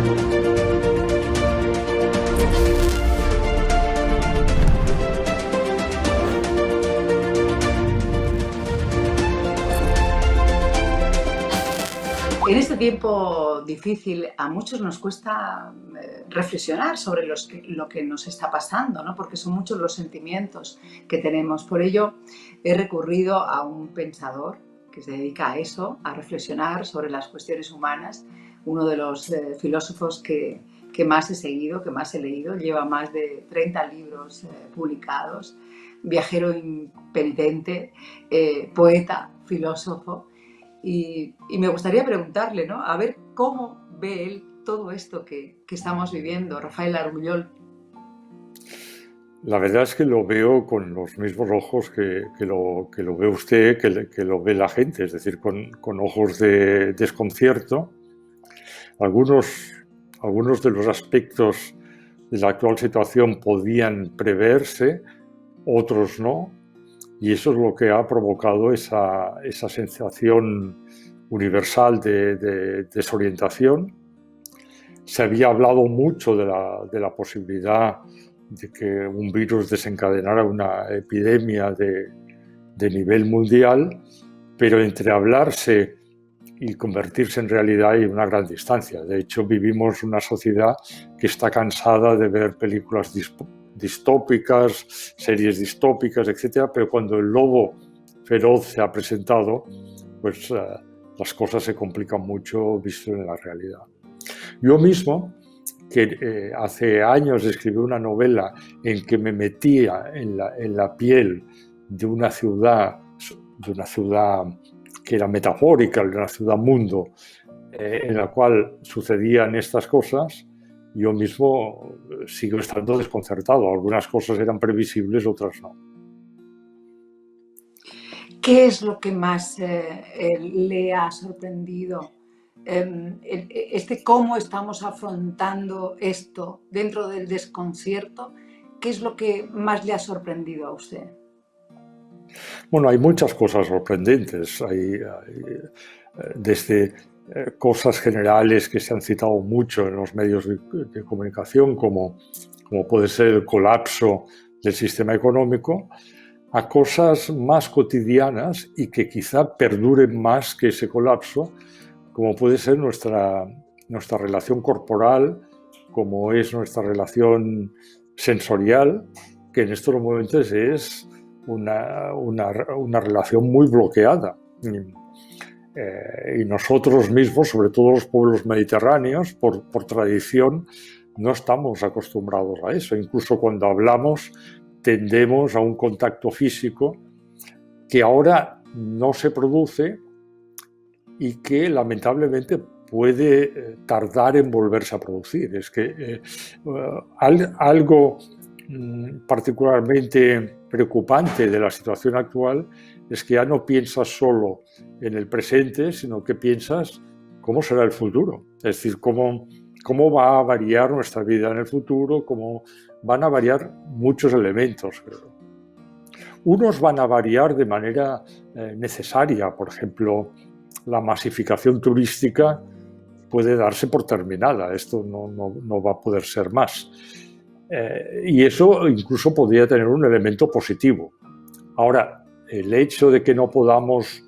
En este tiempo difícil a muchos nos cuesta reflexionar sobre lo que nos está pasando, ¿no? Porque son muchos los sentimientos que tenemos. Por ello he recurrido a un pensador que se dedica a eso, a reflexionar sobre las cuestiones humanas, uno de los filósofos que más he seguido, que más he leído, lleva más de 30 libros publicados, viajero impenitente, poeta, filósofo. Y me gustaría preguntarle, ¿no? A ver cómo ve él todo esto que estamos viviendo, Rafael Argullol. La verdad es que lo veo con los mismos ojos que lo ve usted, que lo ve la gente, es decir, con ojos de desconcierto. Algunos de los aspectos de la actual situación podían preverse, otros no. Y eso es lo que ha provocado esa sensación universal de desorientación. Se había hablado mucho de la posibilidad de que un virus desencadenara una epidemia de nivel mundial, pero entre hablarse y convertirse en realidad hay una gran distancia. De hecho, vivimos una sociedad que está cansada de ver películas distópicas, series distópicas, etcétera, pero cuando el lobo feroz se ha presentado, pues las cosas se complican mucho visto en la realidad. Yo mismo, que hace años escribí una novela en que me metía en la piel de una ciudad que era metafórica, de una ciudad mundo, en la cual sucedían estas cosas, yo mismo sigo estando desconcertado. Algunas cosas eran previsibles, otras no. ¿Qué es lo que más le ha sorprendido? ¿Cómo estamos afrontando esto dentro del desconcierto? ¿Qué es lo que más le ha sorprendido a usted? Bueno, hay muchas cosas sorprendentes. Hay desde cosas generales que se han citado mucho en los medios de comunicación, como puede ser el colapso del sistema económico, a cosas más cotidianas y que quizá perduren más que ese colapso, como puede ser nuestra relación corporal, como es nuestra relación sensorial, que en estos momentos es una relación muy bloqueada. Y nosotros mismos, sobre todo los pueblos mediterráneos, por tradición, no estamos acostumbrados a eso. Incluso cuando hablamos, tendemos a un contacto físico que ahora no se produce y que lamentablemente puede tardar en volverse a producir. Es que algo particularmente preocupante de la situación actual es que ya no piensas solo en el presente, sino que piensas cómo será el futuro. Es decir, cómo va a variar nuestra vida en el futuro, cómo van a variar muchos elementos. Unos van a variar de manera necesaria. Por ejemplo, la masificación turística puede darse por terminada. Esto no va a poder ser más. Y eso incluso podría tener un elemento positivo. Ahora, el hecho de que no podamos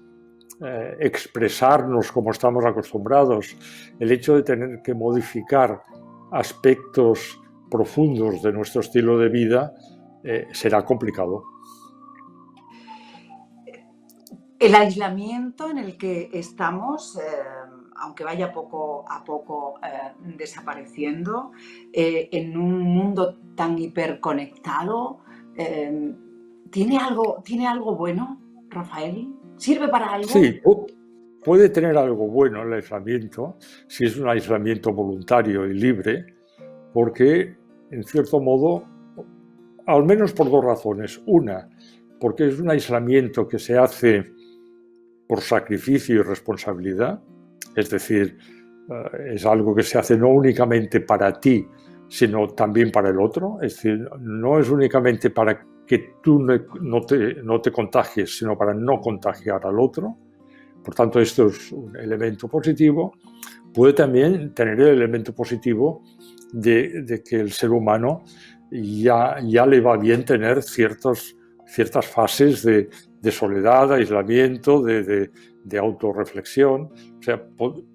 expresarnos como estamos acostumbrados, el hecho de tener que modificar aspectos profundos de nuestro estilo de vida, será complicado. El aislamiento en el que estamos, aunque vaya poco a poco desapareciendo, en un mundo tan hiperconectado, ¿tiene algo bueno, Rafael? ¿Sirve para algo? Sí, puede tener algo bueno el aislamiento, si es un aislamiento voluntario y libre, porque, en cierto modo, al menos por dos razones. Una, porque es un aislamiento que se hace por sacrificio y responsabilidad, es decir, es algo que se hace no únicamente para ti, sino también para el otro. Es decir, no es únicamente para que tú no te contagies, sino para no contagiar al otro. Por tanto, esto es un elemento positivo. puede también tener el elemento positivo de que el ser humano ya le va bien tener ciertas fases de soledad, aislamiento, de autorreflexión. O sea,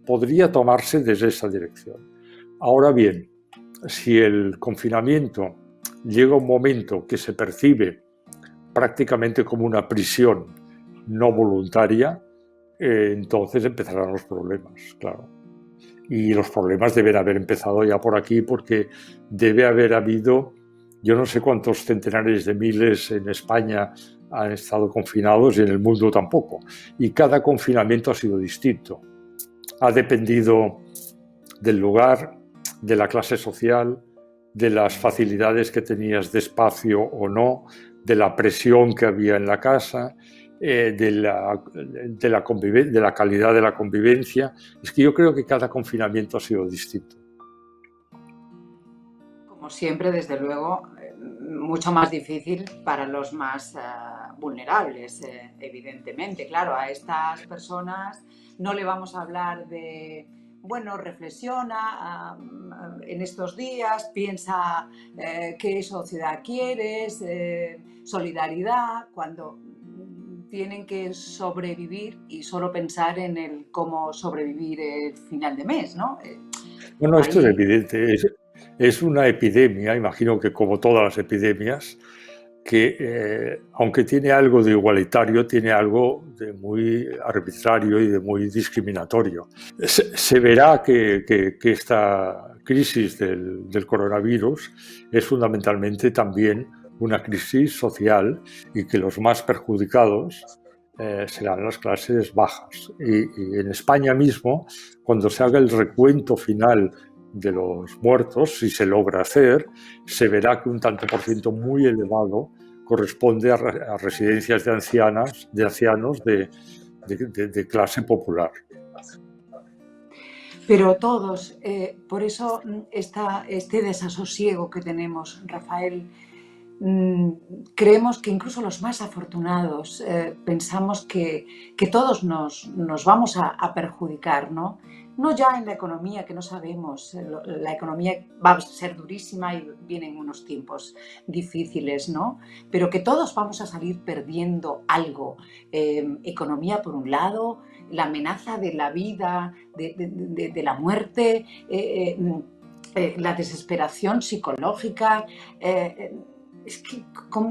podría tomarse desde esa dirección. Ahora bien, si el confinamiento llega a un momento que se percibe prácticamente como una prisión no voluntaria, entonces empezarán los problemas, claro. Y los problemas deben haber empezado ya por aquí, porque debe haber habido, yo no sé cuántos centenares de miles en España han estado confinados y en el mundo tampoco. Y cada confinamiento ha sido distinto. Ha dependido del lugar, de la clase social, de las facilidades que tenías de espacio o no, de la presión que había en la casa, de la calidad de la convivencia. Es que yo creo que cada confinamiento ha sido distinto. Como siempre, desde luego, mucho más difícil para los más vulnerables, evidentemente. Claro, a estas personas no le vamos a hablar de, bueno, reflexiona en estos días, piensa qué sociedad quieres, solidaridad, cuando tienen que sobrevivir y solo pensar en el cómo sobrevivir el final de mes, ¿no? Bueno, esto es evidente. Es una epidemia, imagino que como todas las epidemias, que aunque tiene algo de igualitario, tiene algo de muy arbitrario y de muy discriminatorio. Se verá que esta crisis del coronavirus es fundamentalmente también una crisis social y que los más perjudicados serán las clases bajas. Y en España mismo, cuando se haga el recuento final de los muertos, si se logra hacer, se verá que un tanto por ciento muy elevado corresponde a residencias de ancianos de clase popular. Pero todos, por eso este desasosiego que tenemos, Rafael, creemos que incluso los más afortunados pensamos que todos nos vamos a perjudicar, ¿no? No ya en la economía, que no sabemos, la economía va a ser durísima y vienen unos tiempos difíciles, ¿no? Pero que todos vamos a salir perdiendo algo. Economía por un lado, la amenaza de la vida, de la muerte, la desesperación psicológica. Es que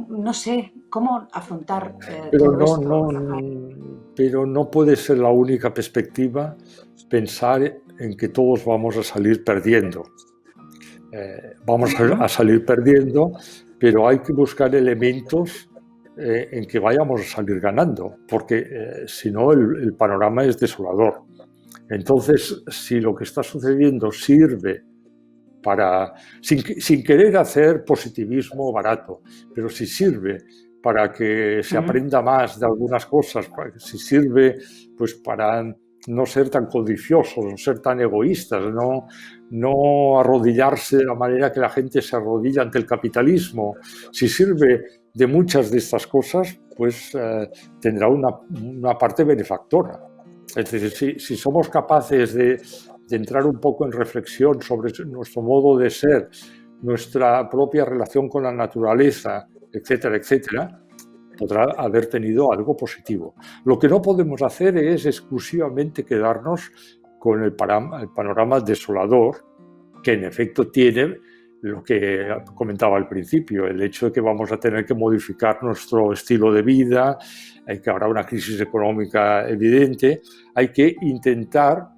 no sé cómo afrontar todo esto. Pero no puede ser la única perspectiva pensar en que todos vamos a salir perdiendo. Vamos a salir perdiendo, pero hay que buscar elementos en que vayamos a salir ganando, porque si no el panorama es desolador. Entonces, si lo que está sucediendo sirve para, sin querer hacer positivismo barato, pero si sirve para que se aprenda más de algunas cosas, si sirve pues para no ser tan codiciosos, no ser tan egoístas, no arrodillarse de la manera que la gente se arrodilla ante el capitalismo, si sirve de muchas de estas cosas, pues tendrá una parte benefactora. Es decir, si somos capaces de entrar un poco en reflexión sobre nuestro modo de ser, nuestra propia relación con la naturaleza, etcétera, etcétera, podrá haber tenido algo positivo. Lo que no podemos hacer es exclusivamente quedarnos con el panorama desolador, que en efecto tiene lo que comentaba al principio, el hecho de que vamos a tener que modificar nuestro estilo de vida, que habrá una crisis económica evidente. Hay que intentar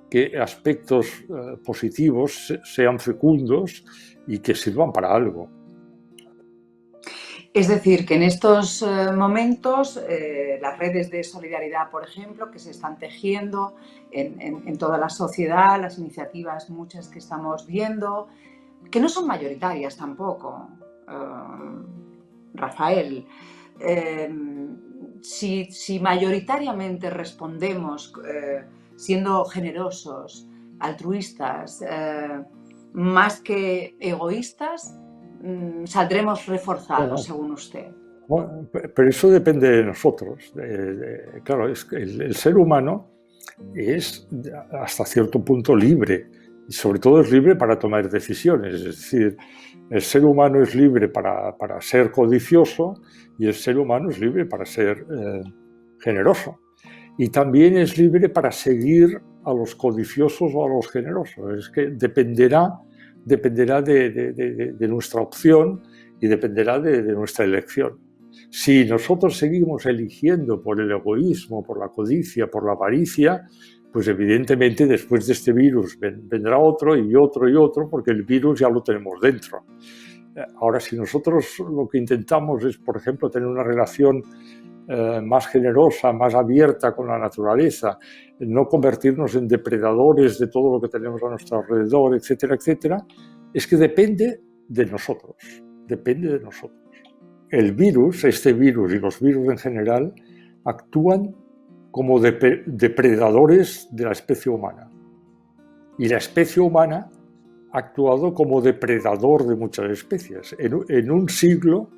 que aspectos positivos sean fecundos y que sirvan para algo. Es decir, que en estos momentos las redes de solidaridad, por ejemplo, que se están tejiendo en toda la sociedad, las iniciativas muchas que estamos viendo, que no son mayoritarias tampoco, Rafael, si mayoritariamente respondemos siendo generosos, altruistas, más que egoístas, saldremos reforzados, según usted. Bueno, pero eso depende de nosotros. Claro, es que el ser humano es hasta cierto punto libre. Y sobre todo es libre para tomar decisiones. Es decir, el ser humano es libre para ser codicioso y el ser humano es libre para ser generoso. Y también es libre para seguir a los codiciosos o a los generosos. Es que dependerá de nuestra opción y dependerá de nuestra elección. Si nosotros seguimos eligiendo por el egoísmo, por la codicia, por la avaricia, pues evidentemente después de este virus vendrá otro y otro y otro, porque el virus ya lo tenemos dentro. Ahora, si nosotros lo que intentamos es, por ejemplo, tener una relación más generosa, más abierta con la naturaleza, no convertirnos en depredadores de todo lo que tenemos a nuestro alrededor, etcétera, etcétera, es que depende de nosotros, depende de nosotros. El virus, este virus y los virus en general, actúan como depredadores de la especie humana. Y la especie humana ha actuado como depredador de muchas especies. En un siglo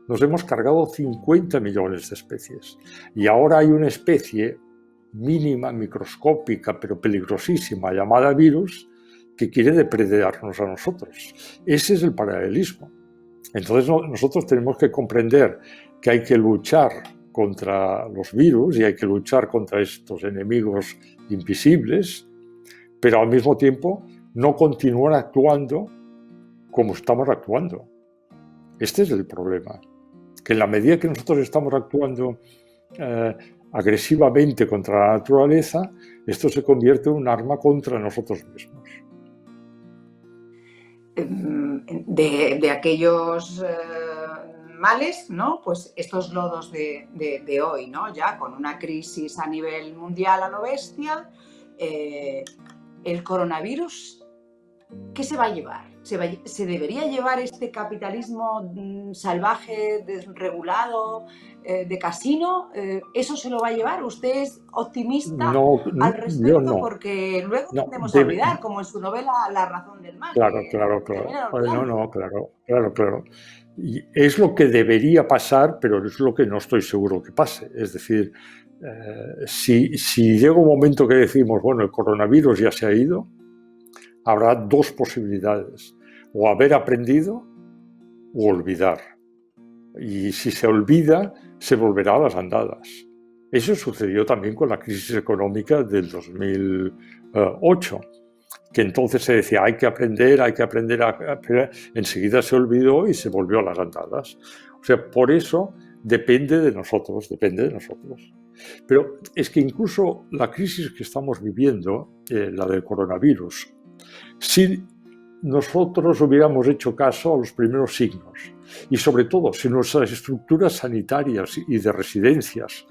nos hemos cargado 50 millones de especies. Y ahora hay una especie mínima, microscópica, pero peligrosísima, llamada virus, que quiere depredarnos a nosotros. Ese es el paralelismo. Entonces nosotros tenemos que comprender que hay que luchar contra los virus y hay que luchar contra estos enemigos invisibles, pero al mismo tiempo no continuar actuando como estamos actuando. Este es el problema, que en la medida que nosotros estamos actuando agresivamente contra la naturaleza, esto se convierte en un arma contra nosotros mismos. De aquellos males, ¿no? Pues estos lodos de hoy, ¿no? Ya con una crisis a nivel mundial a lo bestia, el coronavirus, ¿qué se va a llevar? ¿Se debería llevar este capitalismo salvaje, desregulado, de casino? ¿Eso se lo va a llevar? ¿Usted es optimista al respecto? Yo no. Porque luego tendemos a olvidar, como en su novela La razón del mal. Claro. Claro. Y es lo que debería pasar, pero es lo que no estoy seguro que pase. Es decir, si llega un momento que decimos, bueno, el coronavirus ya se ha ido, habrá dos posibilidades: o haber aprendido o olvidar. Y si se olvida, se volverá a las andadas. Eso sucedió también con la crisis económica del 2008, que entonces se decía hay que aprender, enseguida se olvidó y se volvió a las andadas. O sea, por eso depende de nosotros. Pero es que incluso la crisis que estamos viviendo, la del coronavirus, si nosotros hubiéramos hecho caso a los primeros signos y sobre todo si nuestras estructuras sanitarias y de residencias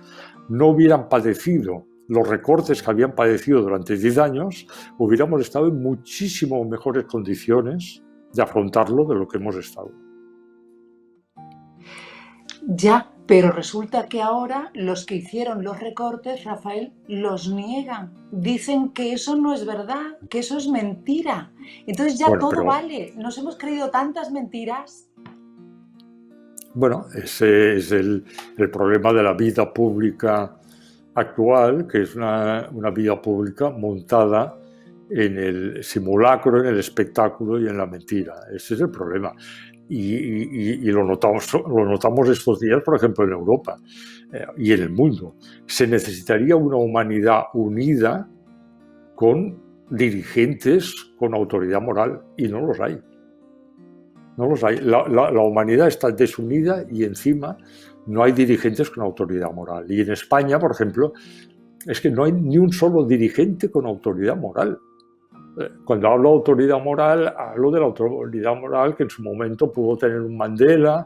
no hubieran padecido los recortes que habían padecido durante 10 años, hubiéramos estado en muchísimo mejores condiciones de afrontarlo de lo que hemos estado. Ya, pero resulta que ahora los que hicieron los recortes, Rafael, los niegan. Dicen que eso no es verdad, que eso es mentira. Entonces ya todo vale. ¿Nos hemos creído tantas mentiras? Bueno, ese es el problema de la vida pública actual, que es una vida pública montada en el simulacro, en el espectáculo y en la mentira. Ese es el problema. Y lo notamos estos días, por ejemplo, en Europa y en el mundo. Se necesitaría una humanidad unida con dirigentes con autoridad moral, y no los hay. No los hay. La humanidad está desunida y encima no hay dirigentes con autoridad moral. Y en España, por ejemplo, es que no hay ni un solo dirigente con autoridad moral. Cuando hablo de autoridad moral, hablo de la autoridad moral que en su momento pudo tener un Mandela,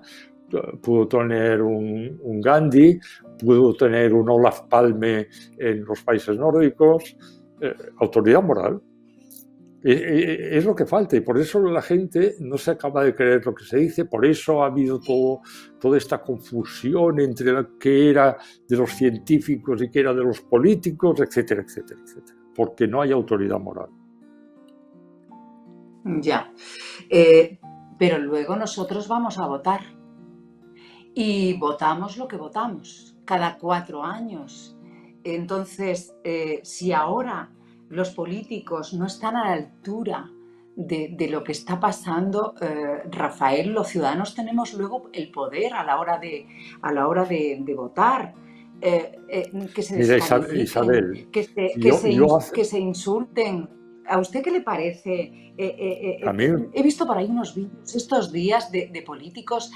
pudo tener un Gandhi, pudo tener un Olof Palme en los países nórdicos. Autoridad moral. Es lo que falta, y por eso la gente no se acaba de creer lo que se dice. Por eso ha habido toda esta confusión entre lo que era de los científicos y que era de los políticos, etcétera, etcétera, etcétera, porque no hay autoridad moral. Ya, pero luego nosotros vamos a votar y votamos lo que votamos cada 4 años. Entonces, si ahora los políticos no están a la altura de lo que está pasando, Rafael, los ciudadanos tenemos luego el poder a la hora de votar. Que se Mira, descalifiquen, Isabel, yo hace, que se insulten. ¿A usted qué le parece? a mí, He visto por ahí unos vídeos estos días de políticos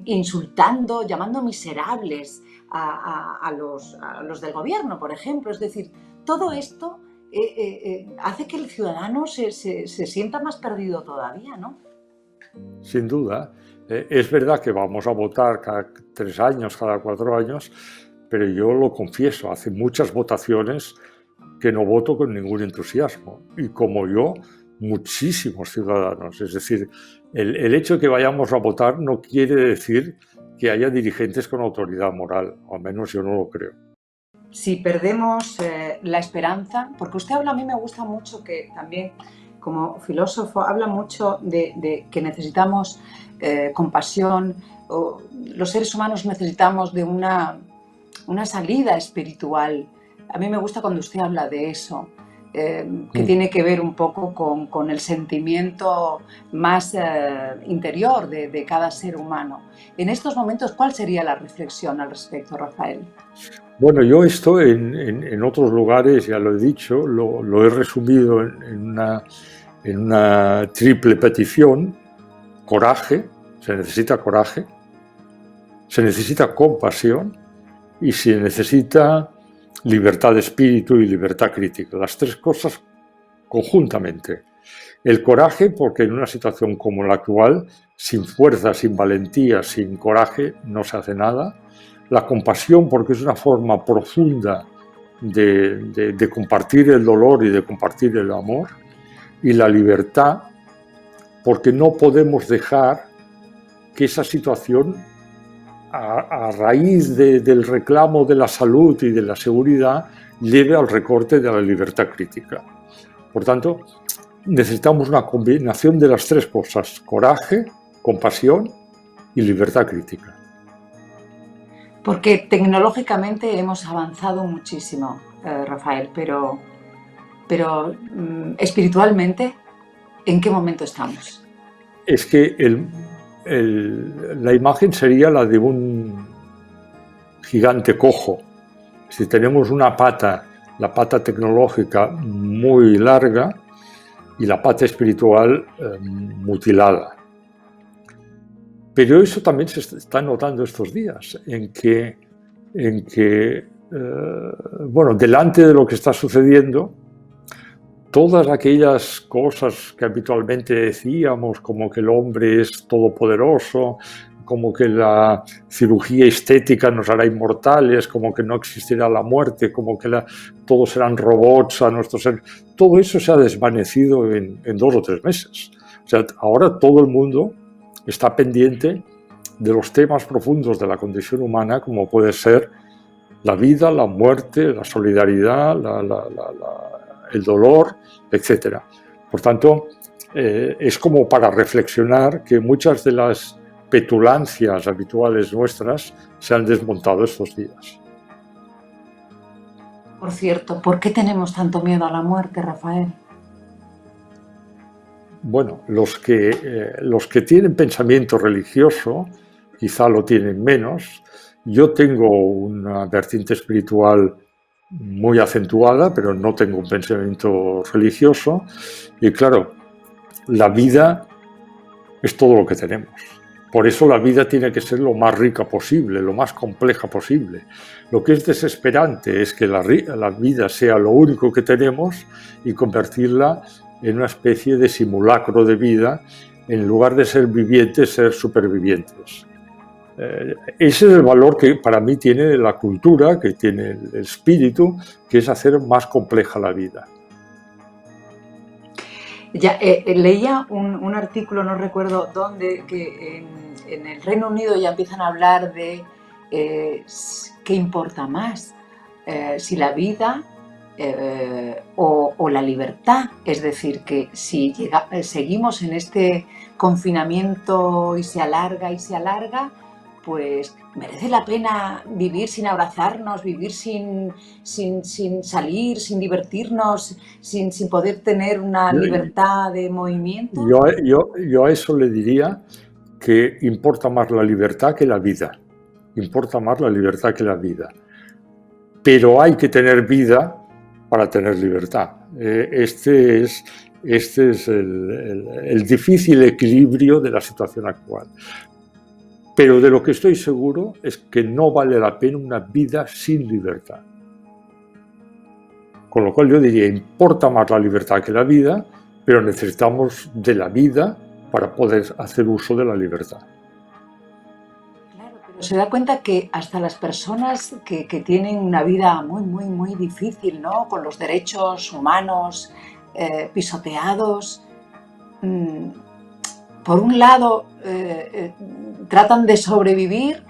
insultando, llamando miserables a los del gobierno, por ejemplo. Es decir, todo esto hace que el ciudadano se sienta más perdido todavía, ¿no? sin duda, es verdad que vamos a votar cada 3 años, cada 4 años, pero yo lo confieso, hace muchas votaciones que no voto con ningún entusiasmo. Y como yo, muchísimos ciudadanos. Es decir, el hecho de que vayamos a votar no quiere decir que haya dirigentes con autoridad moral, o al menos yo no lo creo. Si perdemos la esperanza, porque usted habla, a mí me gusta mucho que también como filósofo habla mucho de que necesitamos compasión, los seres humanos necesitamos de una salida espiritual. A mí me gusta cuando usted habla de eso, que tiene que ver un poco con el sentimiento más interior de cada ser humano. En estos momentos, ¿cuál sería la reflexión al respecto, Rafael? Bueno, yo esto en otros lugares, ya lo he dicho, lo he resumido en una triple petición: coraje, se necesita coraje, se necesita compasión y se necesita libertad de espíritu y libertad crítica, las 3 cosas conjuntamente. El coraje, porque en una situación como la actual, sin fuerza, sin valentía, sin coraje, no se hace nada. La compasión, porque es una forma profunda de compartir el dolor y de compartir el amor. Y la libertad, porque no podemos dejar que esa situación, a raíz del reclamo de la salud y de la seguridad, lleve al recorte de la libertad crítica. Por tanto, necesitamos una combinación de las 3 cosas: coraje, compasión y libertad crítica. Porque tecnológicamente hemos avanzado muchísimo, Rafael, pero espiritualmente, ¿en qué momento estamos? Es que la imagen sería la de un gigante cojo. Si tenemos una pata, la pata tecnológica, muy larga y la pata espiritual mutilada. Pero eso también se está notando estos días, en que bueno, delante de lo que está sucediendo, todas aquellas cosas que habitualmente decíamos, como que el hombre es todopoderoso, como que la cirugía estética nos hará inmortales, como que no existirá la muerte, como que todos serán robots a nuestro ser, todo eso se ha desvanecido en 2 o 3 meses. O sea, ahora todo el mundo está pendiente de los temas profundos de la condición humana, como puede ser la vida, la muerte, la solidaridad, el dolor, etc. Por tanto, es como para reflexionar que muchas de las petulancias habituales nuestras se han desmontado estos días. Por cierto, ¿por qué tenemos tanto miedo a la muerte, Rafael? Bueno, los que tienen pensamiento religioso quizá lo tienen menos. Yo tengo una vertiente espiritual muy acentuada, pero no tengo un pensamiento religioso. Y claro, la vida es todo lo que tenemos. Por eso la vida tiene que ser lo más rica posible, lo más compleja posible. Lo que es desesperante es que la vida sea lo único que tenemos y convertirla en una especie de simulacro de vida, en lugar de ser vivientes, ser supervivientes. Ese es el valor que para mí tiene la cultura, que tiene el espíritu, que es hacer más compleja la vida. Ya, leía un artículo, no recuerdo dónde, que en el Reino Unido ya empiezan a hablar de qué importa más, si la vida o la libertad. Es decir, que si seguimos en este confinamiento y se alarga, pues merece la pena vivir sin abrazarnos, vivir sin salir, sin divertirnos, sin poder tener una Yo, libertad de movimiento. yo a eso le diría que importa más la libertad que la vida. Importa más la libertad que la vida. Pero hay que tener vida para tener libertad. Este es el difícil equilibrio de la situación actual. Pero de lo que estoy seguro es que no vale la pena una vida sin libertad. Con lo cual yo diría, importa más la libertad que la vida, pero necesitamos de la vida para poder hacer uso de la libertad. Claro, pero se da cuenta que hasta las personas que tienen una vida muy difícil, ¿no? Con los derechos humanos pisoteados, por un lado tratan de sobrevivir,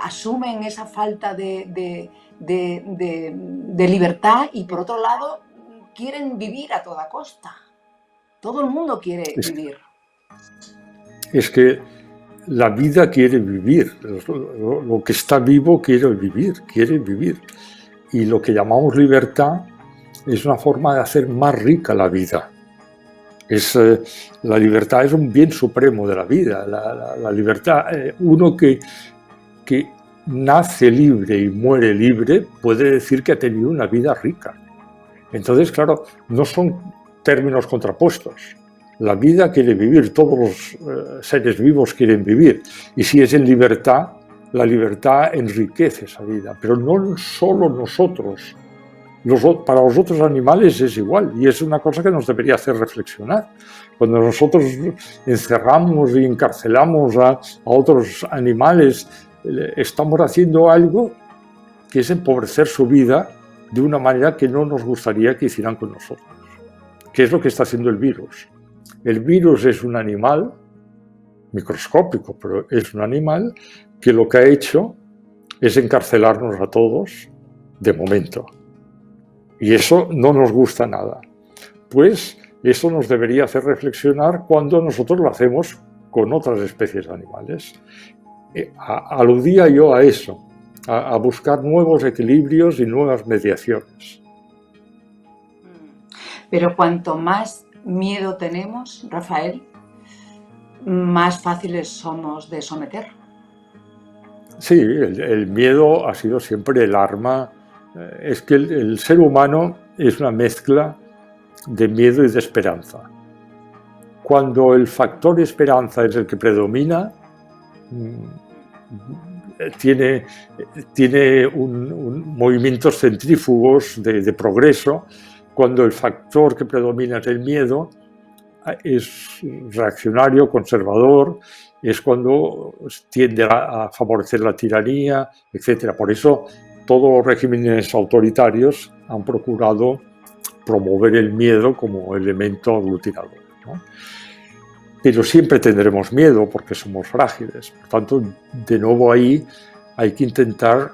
asumen esa falta de libertad y por otro lado quieren vivir a toda costa. Todo el mundo quiere vivir. Es que la vida quiere vivir, lo que está vivo quiere vivir. Y lo que llamamos libertad es una forma de hacer más rica la vida. La libertad es un bien supremo de la vida. La libertad, uno que nace libre y muere libre puede decir que ha tenido una vida rica. Entonces, claro, no son términos contrapuestos. La vida quiere vivir, todos los seres vivos quieren vivir. Y si es en libertad, la libertad enriquece esa vida. Pero no solo nosotros. Para los otros animales es igual. Y es una cosa que nos debería hacer reflexionar. Cuando nosotros encerramos y encarcelamos a otros animales, estamos haciendo algo que es empobrecer su vida de una manera que no nos gustaría que hicieran con nosotros. ¿Qué es lo que está haciendo el virus? El virus es un animal microscópico, pero es un animal que lo que ha hecho es encarcelarnos a todos de momento. Y eso no nos gusta nada. Pues eso nos debería hacer reflexionar cuando nosotros lo hacemos con otras especies de animales. Aludía yo a eso, a buscar nuevos equilibrios y nuevas mediaciones. Pero cuanto más miedo tenemos, Rafael, más fáciles somos de someter. Sí, el miedo ha sido siempre el arma. Es que el ser humano es una mezcla de miedo y de esperanza. Cuando el factor esperanza es el que predomina, tiene movimientos centrífugos de progreso. Cuando el factor que predomina es el miedo, es reaccionario, conservador, es cuando tiende a favorecer la tiranía, etc. Por eso todos los regímenes autoritarios han procurado promover el miedo como elemento aglutinador, ¿no? Pero siempre tendremos miedo porque somos frágiles. Por tanto, de nuevo ahí hay que intentar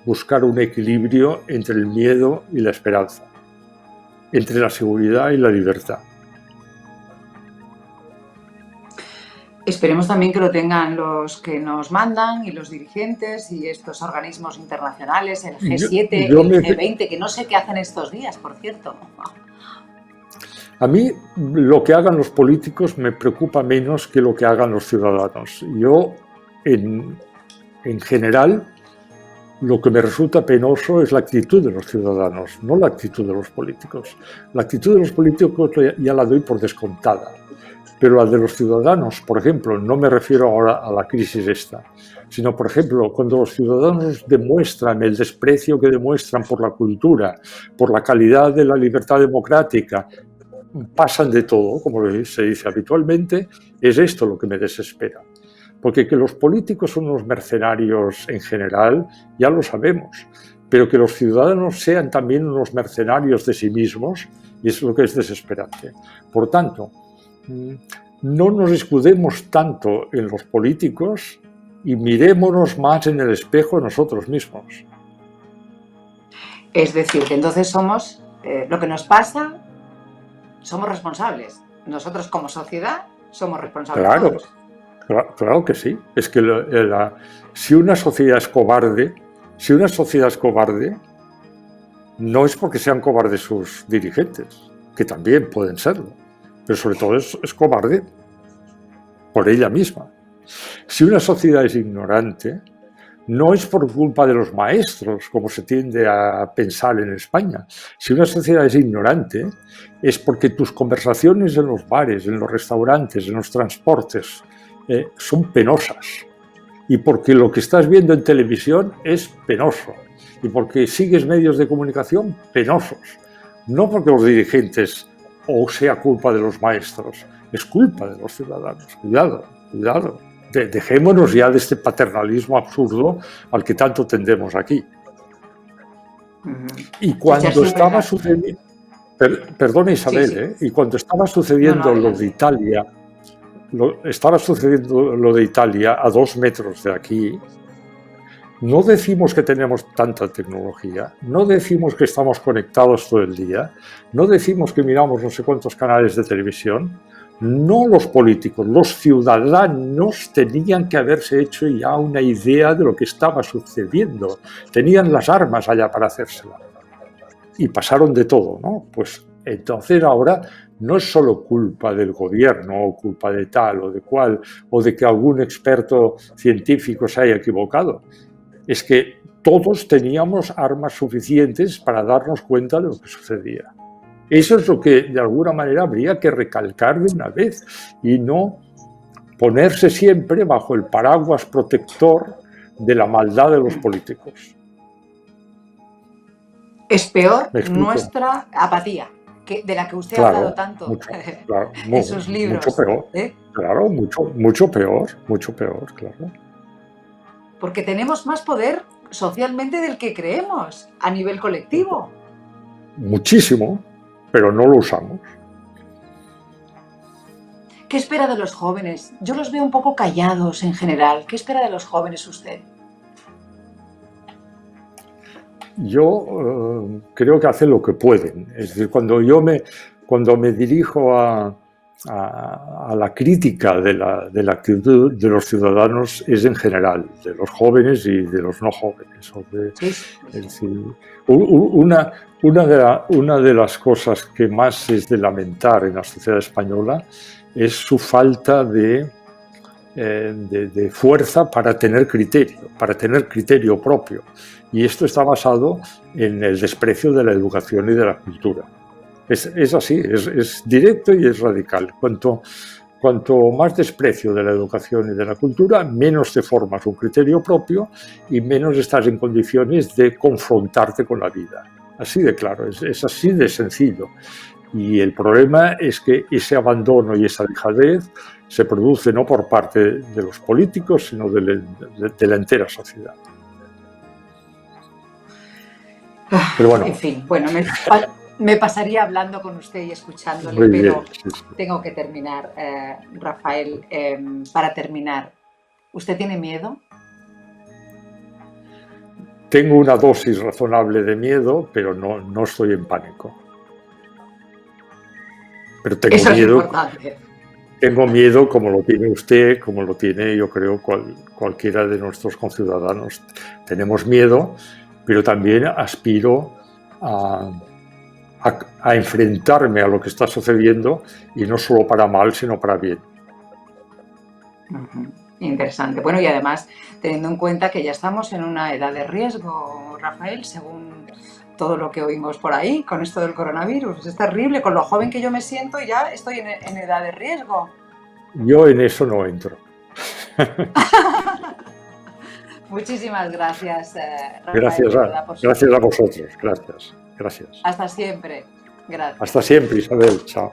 buscar un equilibrio entre el miedo y la esperanza, entre la seguridad y la libertad. Esperemos también que lo tengan los que nos mandan y los dirigentes y estos organismos internacionales, el G7, el G20, que no sé qué hacen estos días, por cierto. A mí lo que hagan los políticos me preocupa menos que lo que hagan los ciudadanos. Yo, en general, lo que me resulta penoso es la actitud de los ciudadanos, no la actitud de los políticos. La actitud de los políticos ya la doy por descontada. Pero la de los ciudadanos, por ejemplo, no me refiero ahora a la crisis esta, sino, por ejemplo, cuando los ciudadanos demuestran el desprecio que demuestran por la cultura, por la calidad de la libertad democrática, pasan de todo, como se dice habitualmente, es esto lo que me desespera. Porque que los políticos son unos mercenarios en general, ya lo sabemos, pero que los ciudadanos sean también unos mercenarios de sí mismos, y eso es lo que es desesperante. Por tanto, no nos escudemos tanto en los políticos y mirémonos más en el espejo nosotros mismos. Es decir, que entonces somos, lo que nos pasa, somos responsables. Nosotros como sociedad somos responsables. Claro, todos. Claro que sí. Es que si una sociedad es cobarde, no es porque sean cobardes sus dirigentes, que también pueden serlo, pero sobre todo es cobarde por ella misma. Si una sociedad es ignorante, no es por culpa de los maestros, como se tiende a pensar en España. Si una sociedad es ignorante, es porque tus conversaciones en los bares, en los restaurantes, en los transportes, son penosas. Y porque lo que estás viendo en televisión es penoso. Y porque sigues medios de comunicación penosos. No porque los dirigentes o sea culpa de los maestros, es culpa de los ciudadanos. Cuidado, cuidado. Dejémonos ya de este paternalismo absurdo al que tanto tendemos aquí. Y cuando estaba sucediendo, perdona Isabel, y cuando estaba sucediendo lo de Italia, a 2 metros de aquí, no decimos que tenemos tanta tecnología, no decimos que estamos conectados todo el día, no decimos que miramos no sé cuántos canales de televisión. No los políticos, los ciudadanos tenían que haberse hecho ya una idea de lo que estaba sucediendo. Tenían las armas allá para hacérsela. Y pasaron de todo, ¿no? Pues entonces ahora no es solo culpa del gobierno o culpa de tal o de cual o de que algún experto científico se haya equivocado. Es que todos teníamos armas suficientes para darnos cuenta de lo que sucedía. Eso es lo que de alguna manera habría que recalcar de una vez y no ponerse siempre bajo el paraguas protector de la maldad de los políticos. Es peor nuestra apatía, de la que usted ha hablado tanto en sus libros. Mucho peor, claro, mucho peor, claro. Porque tenemos más poder socialmente del que creemos a nivel colectivo. Muchísimo. Pero no lo usamos. ¿Qué espera de los jóvenes? Yo los veo un poco callados en general. ¿Qué espera de los jóvenes usted? Yo creo que hacen lo que pueden. Es decir, cuando me dirijo a la crítica de la actitud de los ciudadanos es en general, de los jóvenes y de los no jóvenes. Es decir, una de las cosas que más es de lamentar en la sociedad española es su falta de fuerza para tener criterio propio. Y esto está basado en el desprecio de la educación y de la cultura. Es así, es directo y es radical. Cuanto más desprecio de la educación y de la cultura, menos te formas un criterio propio y menos estás en condiciones de confrontarte con la vida. Así de claro, es así de sencillo. Y el problema es que ese abandono y esa dejadez se produce no por parte de los políticos, sino de la entera sociedad. Pero bueno. En fin, bueno, me pasaría hablando con usted y escuchándole, pero tengo que terminar. Rafael, para terminar, ¿usted tiene miedo? Tengo una dosis razonable de miedo, pero no estoy en pánico. Pero tengo Eso miedo. Es importante. Tengo miedo como lo tiene usted, como lo tiene, yo creo, cualquiera de nuestros conciudadanos. Tenemos miedo, pero también aspiro a enfrentarme a lo que está sucediendo y no solo para mal, sino para bien. Interesante. Bueno, y además, teniendo en cuenta que ya estamos en una edad de riesgo, Rafael, según todo lo que oímos por ahí, con esto del coronavirus. Es terrible, con lo joven que yo me siento ya estoy en edad de riesgo. Yo en eso no entro. Muchísimas gracias, Rafael. Gracias a vosotros. Gracias. Hasta siempre. Gracias. Hasta siempre, Isabel. Chao.